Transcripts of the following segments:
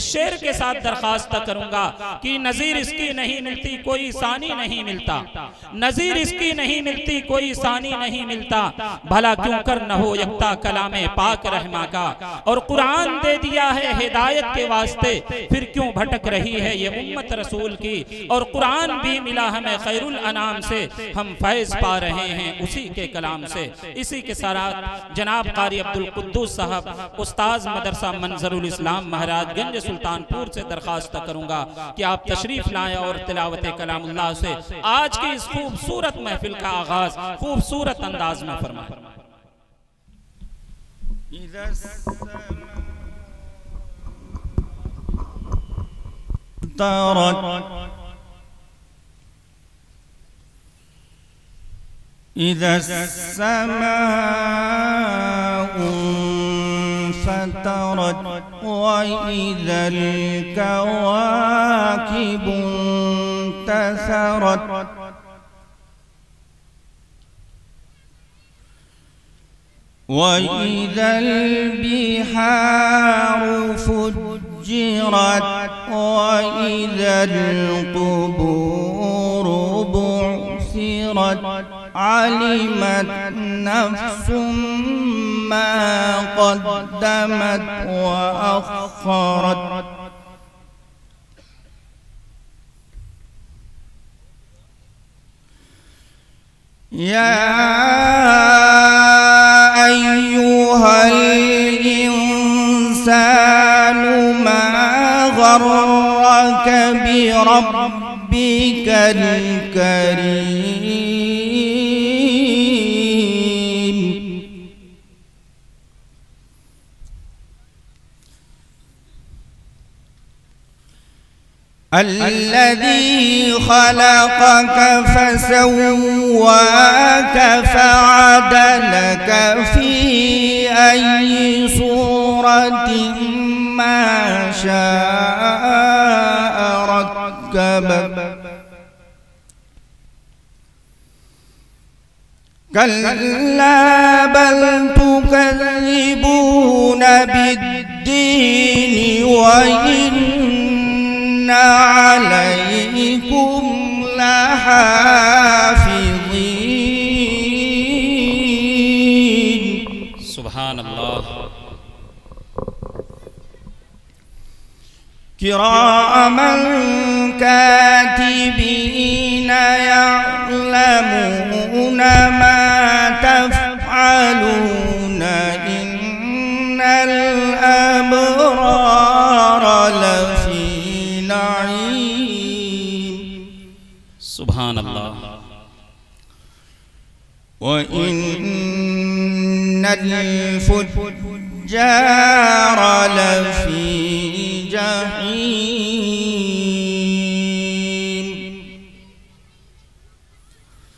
इस शेर के साथ दरखास्त करूंगा कि नजीर इसकी नहीं मिलती, कोई सानी नहीं मिलता, नजीर इसकी नहीं मिलती, कोई सानी नहीं मिलता, भला क्यों कर न हो यकता कलामे पाक रहमा का। और कुरान दे दिया है हिदायत के वास्ते, फिर क्यों भटक रही है ये उम्मत रसूल की। और कुरान भी मिला हमें खैरुल अनाम से, हम फैज पा रहे हैं उसी के कलाम से। इसी के साथ जनाब कारी अब्दुल कुद्दूस साहब उस्ताद मदरसा मंजरुल इस्लाम महाराजगंज सुल्तानपुर से दरखास्त करूंगा कि आप तशरीफ लाएं और तिलावत कलामुल्लाह से आज की इस खूबसूरत महफिल का आगाज खूबसूरत अंदाज में फरमाएं। إذا السماء انفطرت وإذا الكواكب انتثرت وإذا البحار فجرت وإذا القبور بعثرت علمت نفس ما قدمت وأخرت يا أيها الإنسان ما غرك بربك الكريم الذي خلقك فسواك فعدلك في أي صورة ما شاء ركبك كلا بل تكذبون بالدين وإن عليكم لحافظين सुभान अल्लाह। किरामन कातिबीन यअलमून मा तफ़अलून इन्नल अबरार लफ़ी नईम सुभान अल्लाह। वइन्नल फुज्जार लफ़ी जहीम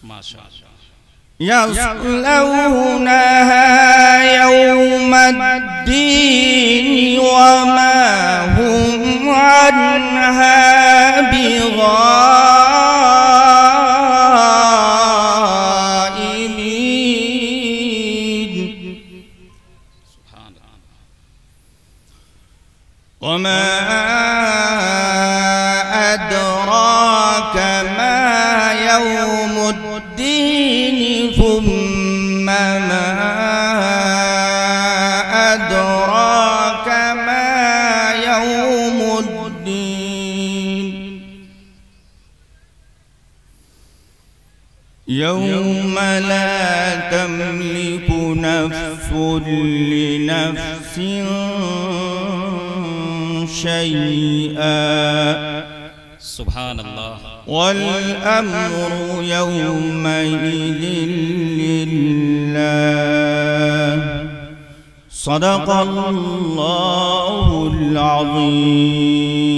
माशाअल्लाह। यस्लौनहा यौमद्दीन वमा हुम अन्हा बिगाइबीन वमा अदराक मा यौमुद्दीन थुम्मा मा अदराक मा यौमुद्दीन यौम ला तमलिकु नफ्सुन लिनफ्सिन शैआ सुभान अल्लाह। वल अम्रु यौमइज़िन लिल्लाह सदक़ल्लाहुल अज़ीम।